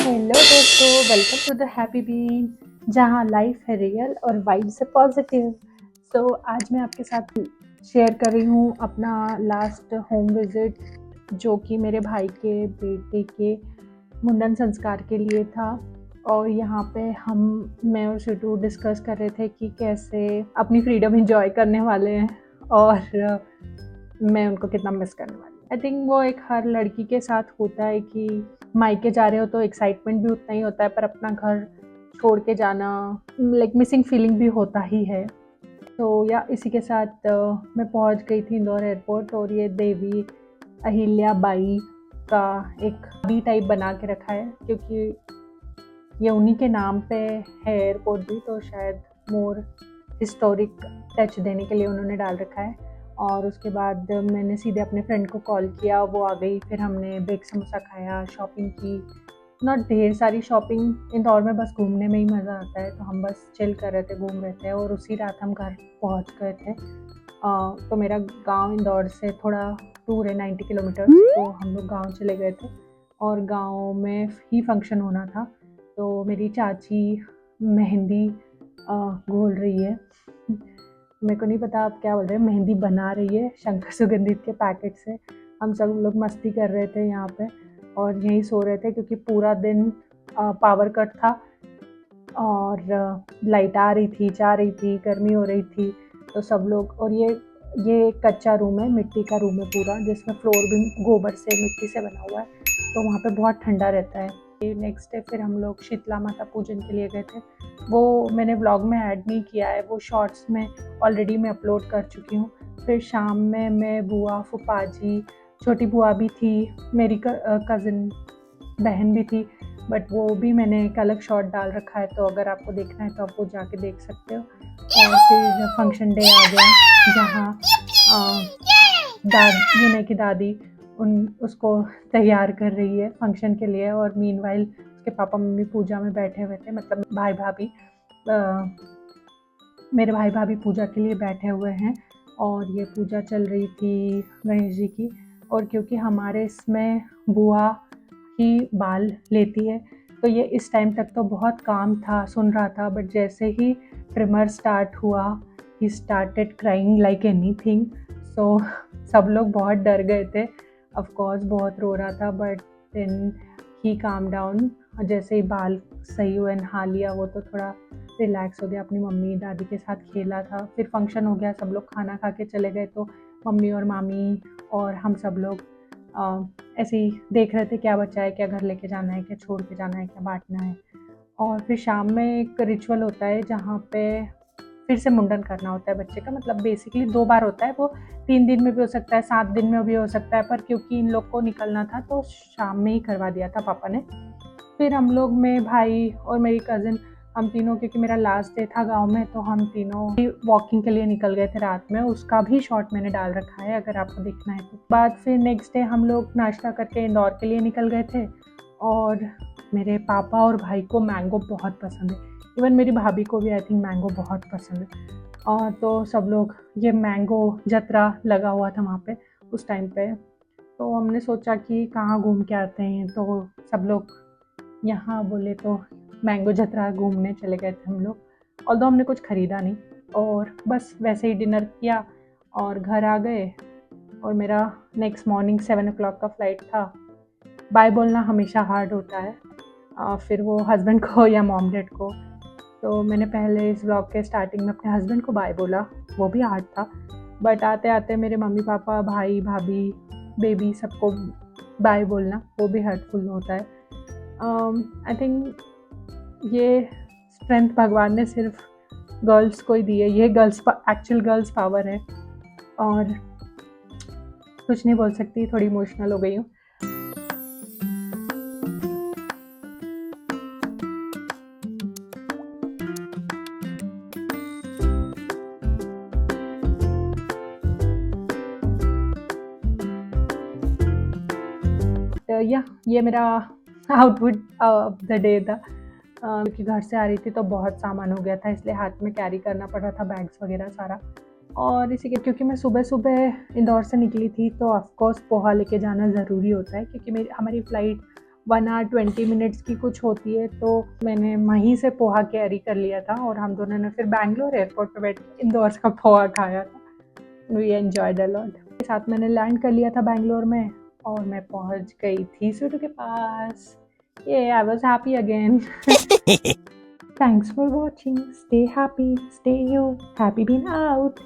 Hello दोस्तों, welcome to the Happy Bean, जहाँ life है रियल और वाइब्स है पॉजिटिव। आज मैं आपके साथ शेयर कर रही हूँ अपना लास्ट होम विजिट, जो कि मेरे भाई के बेटे के मुंडन संस्कार के लिए था। और यहाँ पे मैं और शिटू डिस्कस कर रहे थे कि कैसे अपनी फ्रीडम एंजॉय करने वाले हैं और मैं उनको कितना मिस करने वाली हूँ। आई थिंक वो एक हर लड़की के साथ होता है कि मायके जा रहे हो तो एक्साइटमेंट भी उतना ही होता है, पर अपना घर छोड़ के जाना लाइक मिसिंग फीलिंग भी होता ही है। या इसी के साथ मैं पहुंच गई थी इंदौर एयरपोर्ट, और ये देवी अहिल्या बाई का एक बी टाइप बना के रखा है, क्योंकि ये उन्हीं के नाम पे है एयरपोर्ट भी, तो शायद मोर हिस्टोरिक टच देने के लिए उन्होंने डाल रखा है। और उसके बाद मैंने सीधे अपने फ्रेंड को कॉल किया, वो आ गई, फिर हमने बेक समोसा खाया, शॉपिंग की। नॉट ढेर सारी शॉपिंग, इंदौर में बस घूमने में ही मज़ा आता है, तो हम बस चिल कर रहे थे, घूम रहे थे, और उसी रात हम घर पहुंच गए थे। तो मेरा गांव इंदौर से थोड़ा दूर है, 90 किलोमीटर, तो हम लोग गांव चले गए थे और गांव में ही फंक्शन होना था। तो मेरी चाची मेहंदी घोल रही है, मेरे को नहीं पता आप क्या बोल रहे हैं, मेहंदी बना रही है शंकर सुगंधित के पैकेट से। हम सब लोग मस्ती कर रहे थे यहाँ पे और यहीं सो रहे थे, क्योंकि पूरा दिन पावर कट था और लाइट आ रही थी, जा रही थी, गर्मी हो रही थी। तो सब लोग, और ये एक कच्चा रूम है, मिट्टी का रूम है पूरा, जिसमें फ्लोर भी गोबर से मिट्टी से बना हुआ है, तो वहाँ पे बहुत ठंडा रहता है। नेक्स्ट डे फिर हम लोग शीतला माता पूजन के लिए गए थे। वो मैंने व्लॉग में ऐड नहीं किया है, वो शॉर्ट्स में ऑलरेडी मैं अपलोड कर चुकी हूँ। फिर शाम में मैं बुआ, फूफा जी, छोटी बुआ भी थी, मेरी कज़िन बहन भी थी, बट वो भी मैंने एक अलग शॉट डाल रखा है, तो अगर आपको देखना है तो आप वो जाके देख सकते हो। और फिर फंक्शन डे आ गया, जहाँ यूने की दादी उसको तैयार कर रही है फंक्शन के लिए, और मीनवाइल उसके पापा मम्मी पूजा में बैठे हुए थे, मतलब भाई भाभी, मेरे भाई भाभी पूजा के लिए बैठे हुए हैं। और ये पूजा चल रही थी गणेश जी की। और क्योंकि हमारे इसमें बुआ ही बाल लेती है, तो ये इस टाइम तक तो बहुत काम था, सुन रहा था, बट जैसे ही ट्रिमर स्टार्ट हुआ, he started crying like anything. So सब लोग बहुत डर गए थे, ऑफ कोर्स बहुत रो रहा था, but then he calm down. जैसे ही बाल सही हुए, नहा लिया वो, तो थोड़ा रिलैक्स हो गया, अपनी मम्मी दादी के साथ खेला था। फिर फंक्शन हो गया, सब लोग खाना खा के चले गए, तो मम्मी और मामी और हम सब लोग ऐसे ही देख रहे थे क्या बचा है, क्या घर लेके जाना है, क्या छोड़ के जाना है, क्या बांटना है। और फिर शाम में एक रिचुअल होता है जहाँ पे फिर से मुंडन करना होता है बच्चे का, मतलब बेसिकली 2 बार होता है वो, 3 दिन में भी हो सकता है, 7 दिन में भी हो सकता है, पर क्योंकि इन लोग को निकलना था तो शाम में ही करवा दिया था पापा ने। फिर हम लोग, मैं, भाई और मेरी कज़िन, हम तीनों, क्योंकि मेरा लास्ट डे था गांव में, तो हम तीनों वॉकिंग के लिए निकल गए थे रात में। उसका भी शॉट मैंने डाल रखा है, अगर आपको देखना है तो। बाद फिर नेक्स्ट डे हम लोग नाश्ता करके इंदौर के लिए निकल गए थे। और मेरे पापा और भाई को मैंगो बहुत पसंद है, इवन मेरी भाभी को भी आई थिंक मैंगो बहुत पसंद है। और तो सब लोग, ये मैंगो जतरा लगा हुआ था वहाँ पे उस टाइम पे, तो हमने सोचा कि कहाँ घूम के आते हैं, तो सब लोग यहाँ बोले तो मैंगो जतरा घूमने चले गए थे हम लोग। ऑल्दो हमने कुछ ख़रीदा नहीं, और बस वैसे ही डिनर किया और घर आ गए। और मेरा नेक्स्ट मॉर्निंग 7 o'clock का फ़्लाइट था। बाय बोलना हमेशा हार्ड होता है, फिर वो हस्बैंड को या मॉम डैड को। तो मैंने पहले इस व्लॉग के स्टार्टिंग में अपने हस्बैंड को बाय बोला, वो भी हार्ड था, बट आते आते मेरे मम्मी पापा, भाई भाभी, बेबी, सबको बाय बोलना वो भी हर्टफुल होता है। आई थिंक ये स्ट्रेंथ भगवान ने सिर्फ गर्ल्स को ही दी है, ये एक्चुअल गर्ल्स पावर है। और कुछ नहीं बोल सकती, थोड़ी इमोशनल हो गई हूँ। ये मेरा आउटपुट ऑफ द डे था, क्योंकि घर से आ रही थी तो बहुत सामान हो गया था, इसलिए हाथ में कैरी करना पड़ रहा था, बैग्स वगैरह सारा। और इसी के, क्योंकि मैं सुबह सुबह इंदौर से निकली थी, तो ऑफकोर्स पोहा लेके जाना ज़रूरी होता है, क्योंकि हमारी फ़्लाइट 1 आवर 20 मिनट्स की कुछ होती है, तो मैंने वहीं से पोहा कैरी कर लिया था और हम दोनों ने फिर बैंगलोर एयरपोर्ट पे बैठ के इंदौर का पोहा खाया था। We enjoyed a lot. के साथ मैंने लैंड कर लिया था बैंगलोर में और मैं पहुंच गई थी सूटू के पास। ये I was happy again. Thanks for watching. Stay happy, stay you, Happy Bean out.